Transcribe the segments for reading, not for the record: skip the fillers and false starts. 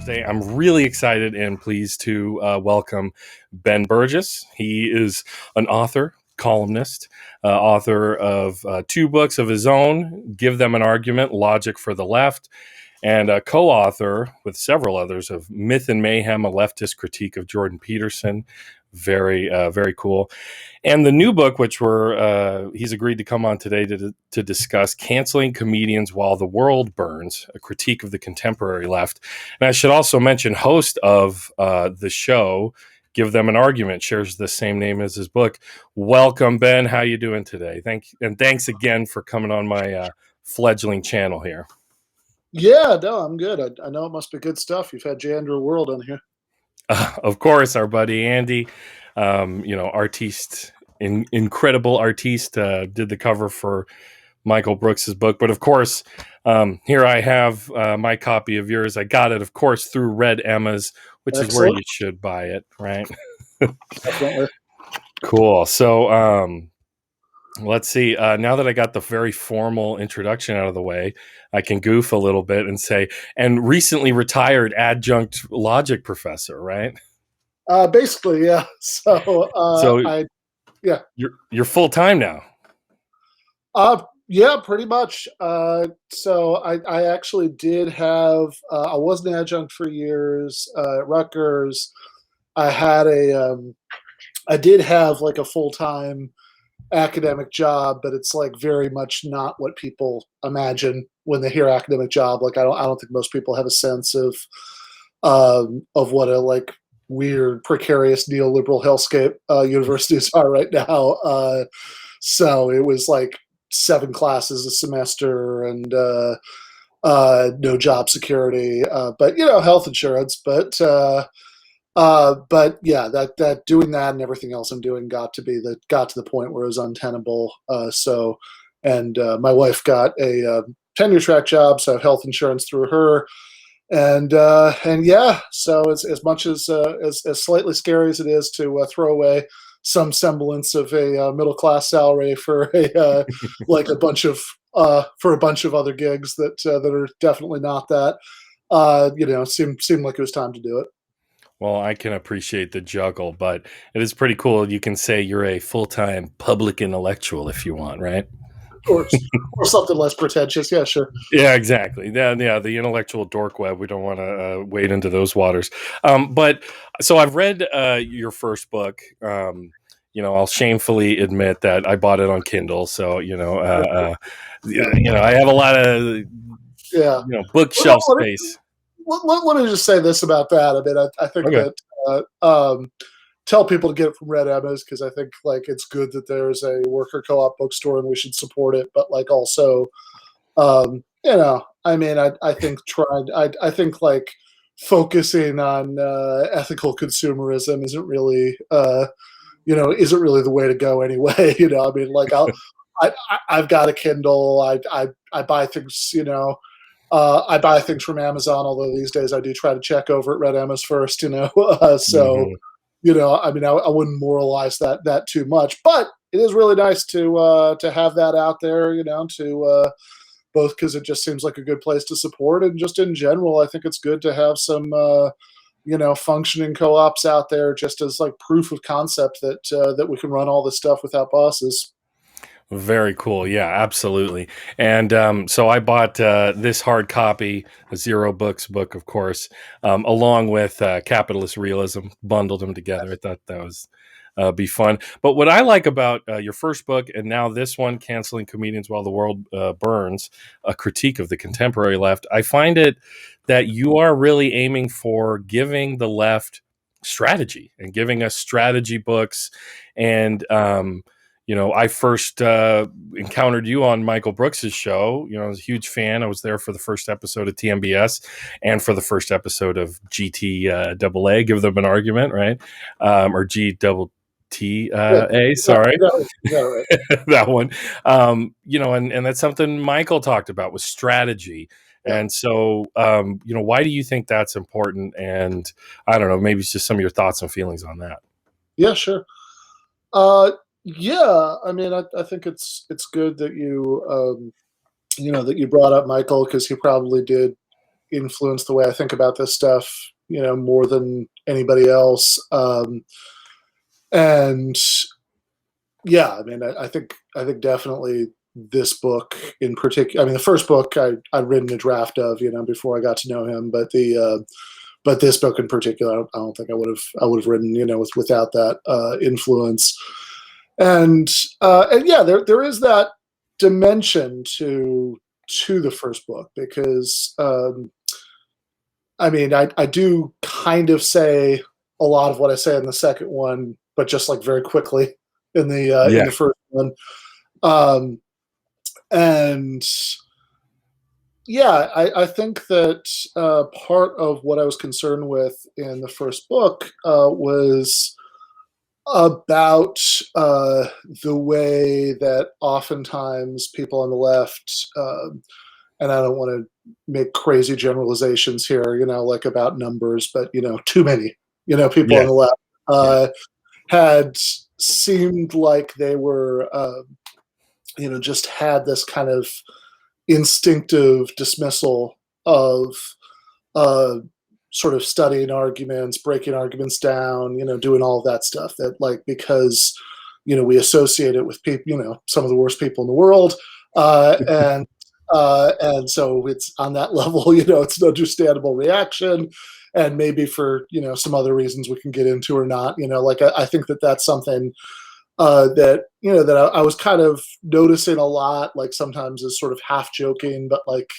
Today, I'm really excited and pleased to welcome Ben Burgis. He is an author, columnist, author of two books of his own, Give Them an Argument, Logic for the Left, and a co-author with several others of Myth and Mayhem, a leftist critique of Jordan Peterson. Very cool. And the new book, which he's agreed to come on today to discuss, Canceling Comedians While the World Burns, a critique of the contemporary left. And I should also mention, host of the show, Give Them an Argument, shares the same name as his book. Welcome, Ben. How you doing today? Thanks again for coming on my fledgling channel here. Yeah, no, I'm good. I know it must be good stuff. You've had Jandrew World on here. Of course, our buddy Andy, artiste, incredible artiste, did the cover for Michael Brooks's book. But of course, here I have my copy of yours. I got it, of course, through Red Emma's, which Excellent. is where you should buy it, right? Definitely. Cool. So let's see. Now that I got the very formal introduction out of the way, I can goof a little bit and say, and recently retired adjunct logic professor, right? Basically, yeah. You're full time now. Yeah, pretty much. So I actually did have. I was an adjunct for years at Rutgers. I did have like a full-time academic job, but it's like very much not what people imagine when they hear academic job. Like I don't think most people have a sense of what a like weird precarious neoliberal hellscape universities are right now. So it was like 7 classes a semester and no job security, but health insurance. But yeah, that doing that and everything else I'm doing got to the point where it was untenable. My wife got a tenure track job, so I have health insurance through her. And yeah, so as much as slightly scary as it is to throw away some semblance of a middle class salary for a like a bunch of other gigs that are definitely not that, seemed like it was time to do it. Well, I can appreciate the juggle, but it is pretty cool. You can say you're a full-time public intellectual if you want, right? Or something less pretentious. Yeah, sure. Yeah, exactly. Yeah, the intellectual dork web. We don't want to wade into those waters. But so I've read your first book. I'll shamefully admit that I bought it on Kindle. So I have a lot of bookshelf space. Let me just say this about that. I mean, I think that tell people to get it from Red Emma's because I think like it's good that there's a worker co-op bookstore and we should support it. But like also, I mean, I think like focusing on ethical consumerism isn't really the way to go anyway. I mean, like I've got a Kindle. I buy things. I buy things from Amazon, although these days I do try to check over at Red Emma's first, I mean, I wouldn't moralize that too much, but it is really nice to have that out there, both because it just seems like a good place to support, and just in general, I think it's good to have some, functioning co-ops out there just as like proof of concept that we can run all this stuff without bosses. Very cool. Yeah, absolutely. And so I bought this hard copy, a Zero Books book, of course, along with Capitalist Realism, bundled them together. I thought that was be fun. But what I like about your first book and now this one, Canceling Comedians While the World Burns, a critique of the contemporary left, I find it that you are really aiming for giving the left strategy and giving us strategy books. And I first encountered you on Michael Brooks's show. I was a huge fan. I was there for the first episode of TMBS and for the first episode of GTAA, Give Them an Argument, right? Or GTTA, sorry. Right. That one. And that's something Michael talked about was strategy. Yeah. And so, why do you think that's important? And I don't know, maybe it's just some of your thoughts and feelings on that. Yeah, sure. Yeah, I mean, I think it's good that you that you brought up Michael because he probably did influenced the way I think about this stuff, more than anybody else. And yeah, I mean, I think definitely this book in particular. I mean, the first book I'd written a draft of, before I got to know him, but this book in particular, I don't think I would have written, without that influence. And yeah, there is that dimension to the first book, because I mean, I do kind of say a lot of what I say in the second one, but just like very quickly in the first one. And yeah, I think that part of what I was concerned with in the first book was about the way that oftentimes people on the left, and I don't want to make crazy generalizations here, like about numbers, but too many, people on the left had seemed like they were, just had this kind of instinctive dismissal of sort of studying arguments, breaking arguments down, doing all of that stuff, that like, because, we associate it with people, some of the worst people in the world. And so it's on that level, it's an understandable reaction. And maybe for, some other reasons we can get into or not, like I think that that's something that, that I was kind of noticing a lot, like sometimes is sort of half joking, but like,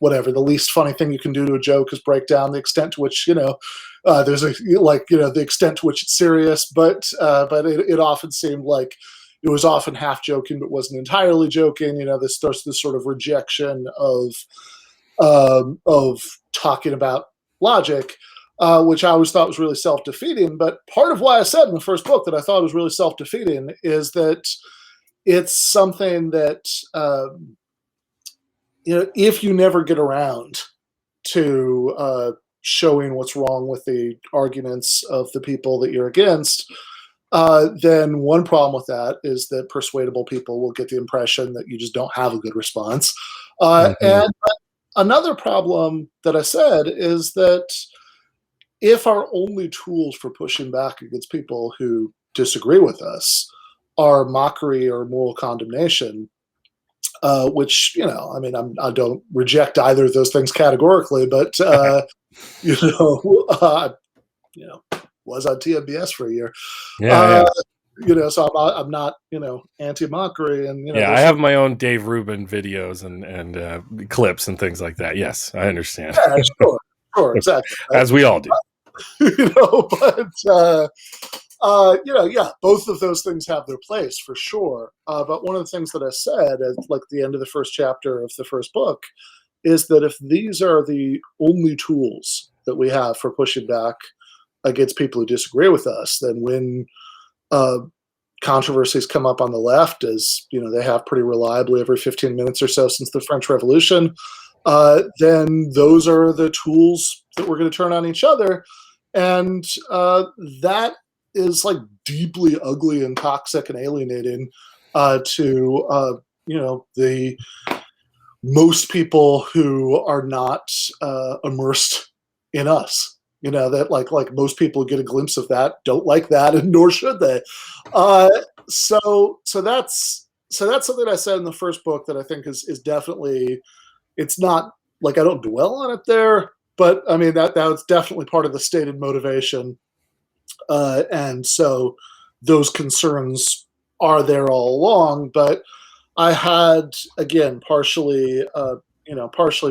whatever, the least funny thing you can do to a joke is break down the extent to which, there's the extent to which it's serious, but it often seemed like it was often half joking, but wasn't entirely joking. This sort of rejection of talking about logic, which I always thought was really self-defeating. But part of why I said in the first book that I thought was really self-defeating is that it's something that, if you never get around to showing what's wrong with the arguments of the people that you're against, then one problem with that is that persuadable people will get the impression that you just don't have a good response. And another problem that I said is that if our only tools for pushing back against people who disagree with us are mockery or moral condemnation, which, I mean, I don't reject either of those things categorically, but, was on TMBS for a year. So I'm not, anti-mockery, and I have my own Dave Rubin videos and clips and things like that. Yes, I understand. Yeah, sure, exactly. As we all do. But yeah, both of those things have their place for sure. But one of the things that I said at like the end of the first chapter of the first book is that if these are the only tools that we have for pushing back against people who disagree with us, then when controversies come up on the left, as they have pretty reliably every 15 minutes or so since the French Revolution, then those are the tools that we're going to turn on each other. And that is like deeply ugly and toxic and alienating to the most people who are not immersed in us. That like most people get a glimpse of that, don't like that, and nor should they. So that's something I said in the first book that I think is definitely, it's not like I don't dwell on it there, but I mean that was definitely part of the stated motivation. And so those concerns are there all along, but I had, again, partially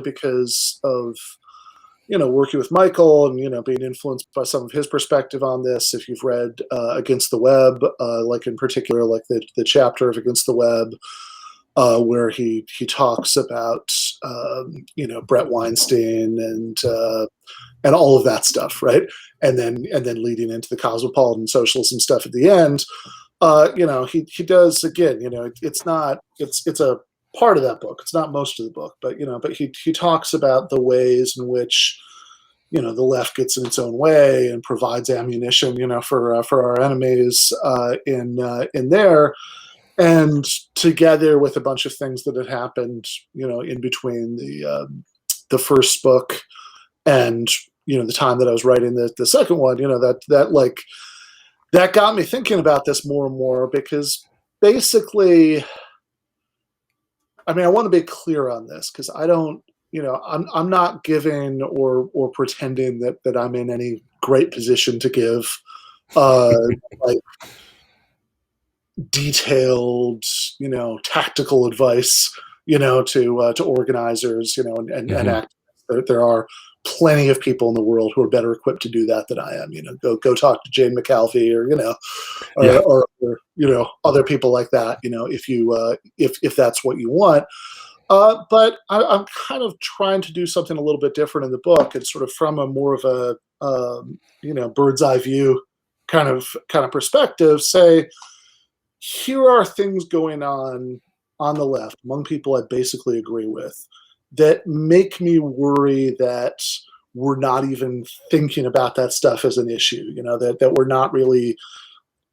because of, working with Michael and, being influenced by some of his perspective on this. If you've read Against the Web, like in particular, like the chapter of Against the Web, where he talks about, Brett Weinstein and all of that stuff, right? And then leading into the cosmopolitan socialism stuff at the end, he does, again, it's a part of that book. It's not most of the book, but he talks about the ways in which the left gets in its own way and provides ammunition, for our enemies in there, and together with a bunch of things that had happened, in between the first book and, the time that I was writing the second one, that got me thinking about this more and more, because basically, I mean, I want to be clear on this, because I don't, I'm not giving or pretending that I'm in any great position to give like detailed, tactical advice, to organizers, and activists. There are plenty of people in the world who are better equipped to do that than I am. Go talk to Jane McAlvey, or other people like that. If you if that's what you want. But I'm kind of trying to do something a little bit different in the book. It's sort of from a more of a bird's eye view kind of perspective. Say, here are things going on the left among people I basically agree with that make me worry that we're not even thinking about that stuff as an issue. That we're not really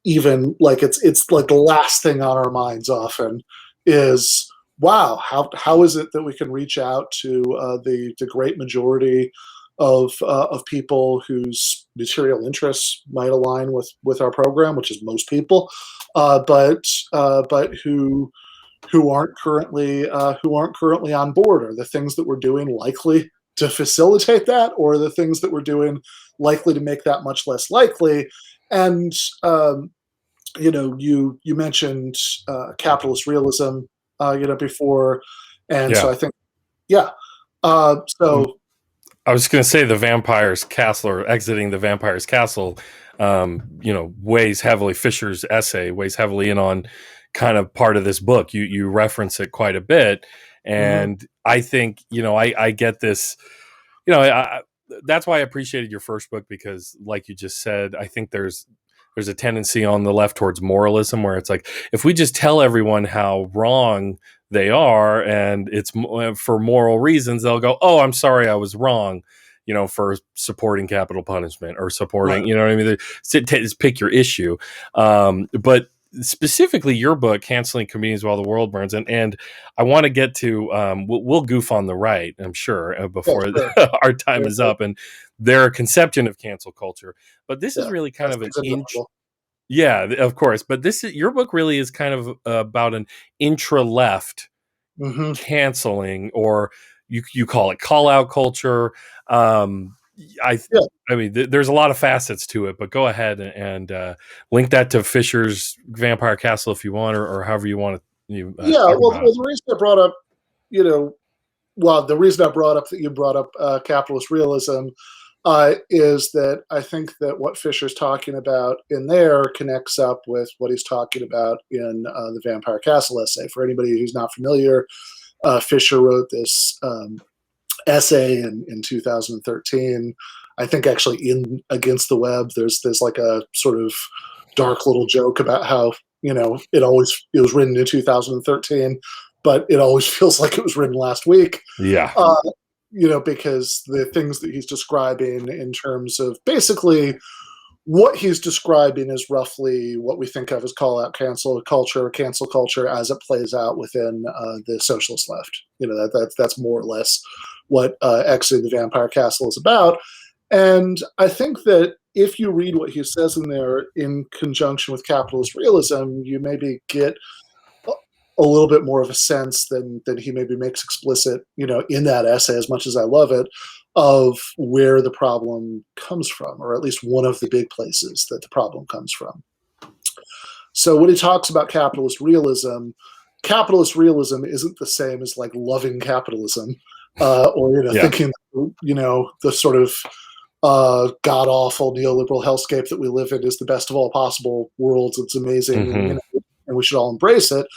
even like it's like the last thing on our minds often is, wow, how is it that we can reach out to the great majority of people whose material interests might align with our program, which is most people, but who aren't currently on board? Are the things that we're doing likely to facilitate that, or are the things that we're doing likely to make that much less likely? And you mentioned capitalist realism, before, and so I think, so I was going to say the vampire's castle, or exiting the vampire's castle, weighs heavily. Fisher's essay weighs heavily in on kind of part of this book. You reference it quite a bit, and I think I get this. That's why I appreciated your first book, because, like you just said, I think there's a tendency on the left towards moralism, where it's like, if we just tell everyone how wrong they are, and it's for moral reasons, they'll go, oh, I'm sorry, I was wrong, for supporting capital punishment, or supporting, what I mean? Just pick your issue. But specifically your book, Canceling Comedians While the World Burns, and I want to get to, we'll goof on the right, I'm sure, before our time is up, and their conception of cancel culture. But this is really kind of an yeah, of course. But your book really is kind of about an intra-left canceling, or you call it call-out culture. I mean, there's a lot of facets to it, but go ahead and link that to Fisher's Vampire Castle if you want, or however you want to. The reason I brought up, the reason I brought up that you brought up capitalist realism is that I think that what Fisher's talking about in there connects up with what he's talking about in the Vampire Castle essay. For anybody who's not familiar, Fisher wrote this essay in 2013. I think actually in Against the Web, there's like a sort of dark little joke about how it was written in 2013, but it always feels like it was written last week. Yeah. Because the things that he's describing in terms of basically what he's describing is roughly what we think of as call-out cancel culture as it plays out within the socialist left. That's more or less what Exiting the Vampire Castle is about. And I think that if you read what he says in there in conjunction with capitalist realism, you maybe get a little bit more of a sense than he maybe makes explicit, in that essay, as much as I love it, of where the problem comes from, or at least one of the big places that the problem comes from. So when he talks about capitalist realism isn't the same as like loving capitalism, or thinking, the sort of god-awful neoliberal hellscape that we live in is the best of all possible worlds. It's amazing, and we should all embrace it.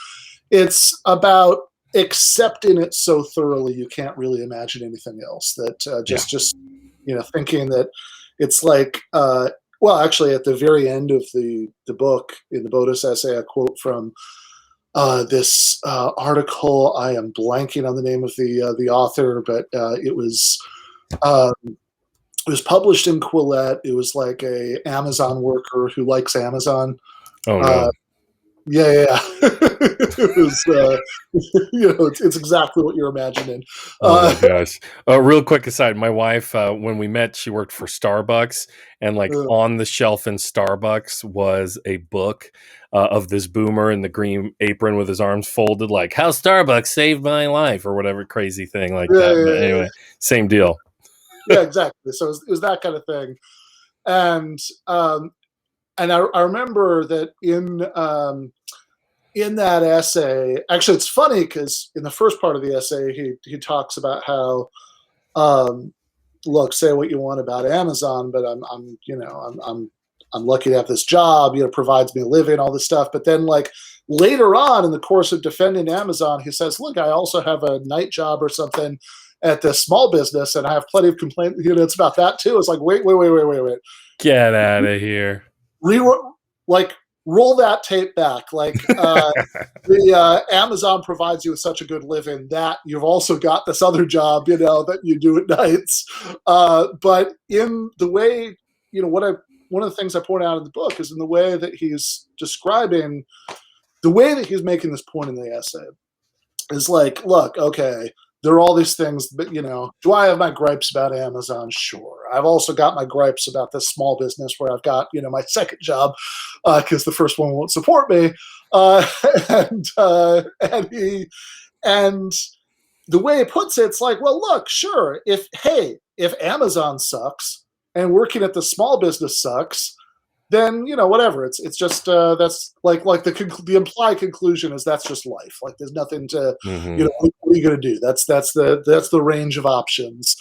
It's about accepting it so thoroughly you can't really imagine anything else. That just thinking that it's like, actually, at the very end of the book, in the Bodis essay, I quote from this article. I am blanking on the name of the author, but it was published in Quillette. It was like a Amazon worker who likes Amazon. Oh no. Yeah. It was, it's exactly what you're imagining. Oh my Uh, gosh. Real quick aside, my wife, when we met, she worked for Starbucks, and like uh, on the shelf in Starbucks was a book of this boomer in the green apron with his arms folded, like "How Starbucks saved my life" or whatever crazy thing like that. But yeah. anyway, same deal. Yeah, exactly. So it was that kind of thing. And um, and I remember that in that essay, actually, it's funny because in the first part of the essay, he talks about how, um, look, say what you want about Amazon, but I'm lucky to have this job. Provides me a living, all this stuff. But then, like later on in the course of defending Amazon, he says, look, I also have a night job or something at this small business, and I have plenty of complaints. It's about that too. It's like, wait. Get out of here. Re like roll that tape back. Like the Amazon provides you with such a good living that you've also got this other job, that you do at nights. But in the way, one of the things I point out in the book is in the way that he's describing the way that he's making this point in the essay is like, look, okay, there are all these things, but do I have my gripes about Amazon? Sure. I've also got my gripes about this small business where I've got, my second job because the first one won't support me. Uh, and the way he puts it, it's like, well, look, sure, if Amazon sucks and working at the small business sucks, then whatever. It's just that's like the implied conclusion is that's just life. Like there's nothing to Hmm. what are you going to do? That's the range of options.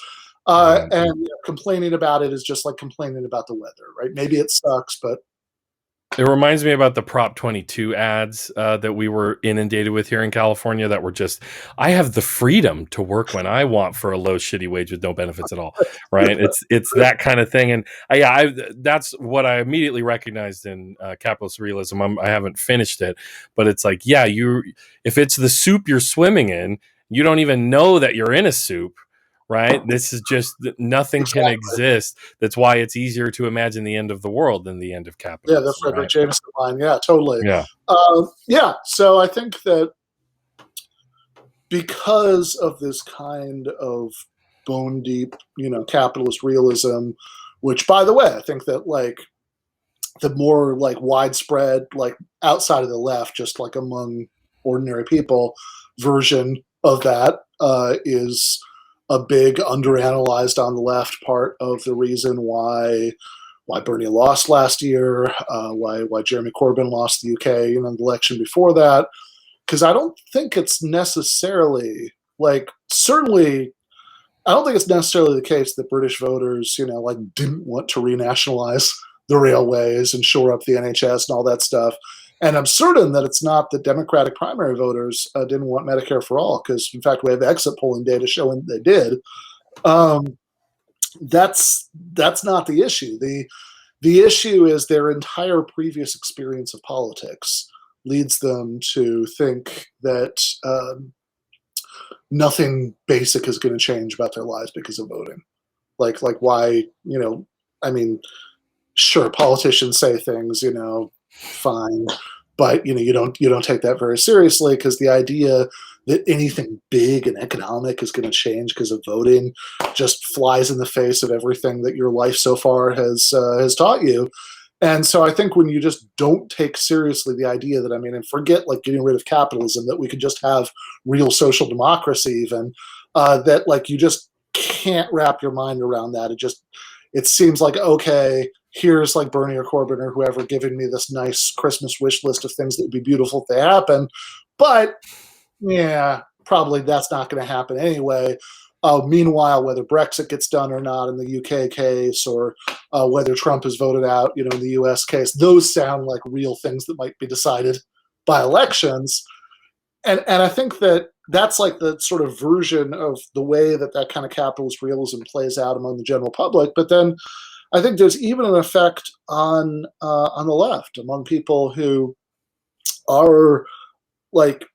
And complaining about it is just like complaining about the weather, right? Maybe it sucks, but It reminds me about the Prop 22 ads that we were inundated with here in California that were just, I have the freedom to work when I want for a low, shitty wage with no benefits at all. Right. It's that kind of thing. And that's what I immediately recognized in capitalist realism. I haven't finished it, but it's like, yeah, if it's the soup you're swimming in, you don't even know that you're in a soup. Right. This is just nothing can exactly. exist. That's why it's easier to imagine the end of the world than the end of Yeah, the capitalism. Frederick Right. Jameson line. Yeah, totally. Yeah. Yeah, so I think that because of this kind of bone deep, capitalist realism, which, by the way, I think that like the more like widespread, like outside of the left, just like among ordinary people, version of that is a big underanalyzed on the left part of the reason why Bernie lost last year, why Jeremy Corbyn lost the UK in the election before that, because I don't think it's necessarily like certainly I don't think it's necessarily the case that British voters, like didn't want to renationalize the railways and shore up the NHS and all that stuff. And I'm certain that it's not that Democratic primary voters didn't want Medicare for all, because in fact we have exit polling data showing they did. Um, that's not the issue. The issue is their entire previous experience of politics leads them to think that nothing basic is going to change about their lives because of voting. Like why, I mean, sure, politicians say things, fine, but you don't take that very seriously because the idea that anything big and economic is going to change because of voting just flies in the face of everything that your life so far has taught you. And so I think when you just don't take seriously the idea that, and forget like getting rid of capitalism, that we could just have real social democracy, even that like you just can't wrap your mind around that. It seems like, okay, here's like Bernie or Corbyn or whoever giving me this nice Christmas wish list of things that would be beautiful if they happen, but yeah, probably that's not going to happen anyway. Meanwhile, whether Brexit gets done or not in the UK case, or whether Trump is voted out, in the US case, those sound like real things that might be decided by elections. And I think that that's like the sort of version of the way that kind of capitalist realism plays out among the general public. But then I think there's even an effect on the left among people who are like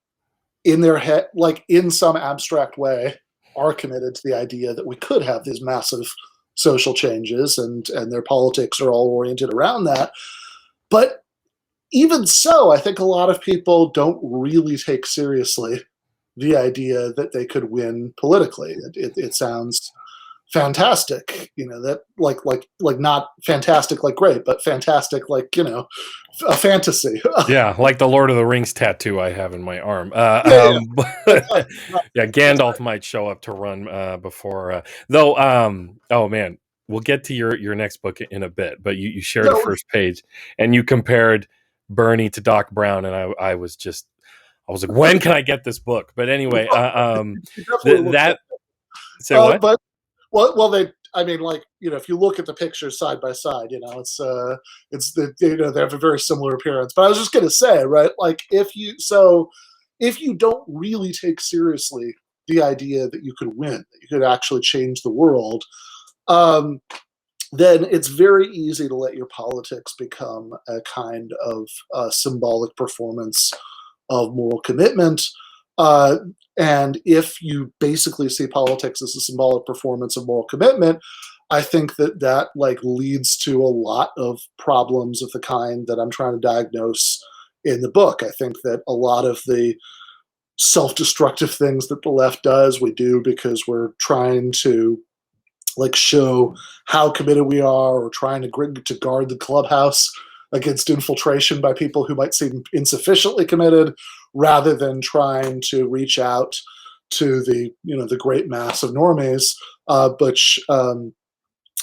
in their head, like in some abstract way, are committed to the idea that we could have these massive social changes, and their politics are all oriented around that. But even so, I think a lot of people don't really take seriously the idea that they could win politically. It sounds fantastic, that like not fantastic like great, but fantastic like a fantasy. Yeah, like the Lord of the Rings tattoo I have in my arm. Yeah, Yeah, Gandalf might show up to run before. Though, oh man, we'll get to your next book in a bit. But you shared a no, first page, and you compared Bernie to Doc Brown, and I was like, when can I get this book? But anyway, it definitely looks like that say what? but well, they. I mean, like if you look at the pictures side by side, it's they have a very similar appearance. But I was just gonna say, right? Like if you don't really take seriously the idea that you could win, that you could actually change the world, um, then it's very easy to let your politics become a kind of symbolic performance of moral commitment. Uh, and if you basically see politics as a symbolic performance of moral commitment, I think that like leads to a lot of problems of the kind that I'm trying to diagnose in the book. I think that a lot of the self-destructive things that the left does, we do because we're trying to like show how committed we are, or trying to guard the clubhouse against infiltration by people who might seem insufficiently committed, rather than trying to reach out to the great mass of normies, which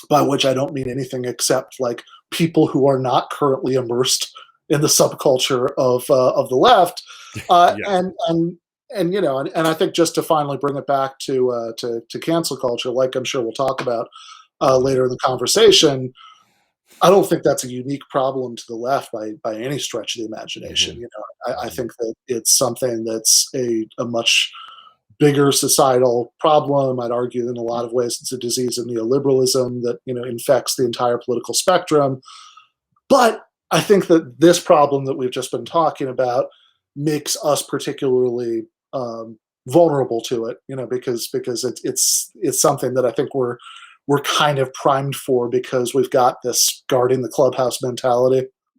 by which I don't mean anything except like people who are not currently immersed in the subculture of the left, Yeah. and I think just to finally bring it back to cancel culture, like I'm sure we'll talk about later in the conversation, I don't think that's a unique problem to the left by any stretch of the imagination. Mm-hmm. I think that it's something that's a much bigger societal problem. I'd argue that in a lot of ways it's a disease of neoliberalism that infects the entire political spectrum. But I think that this problem that we've just been talking about makes us particularly vulnerable to it. Because it's something that I think we're kind of primed for, because we've got this guarding the clubhouse mentality.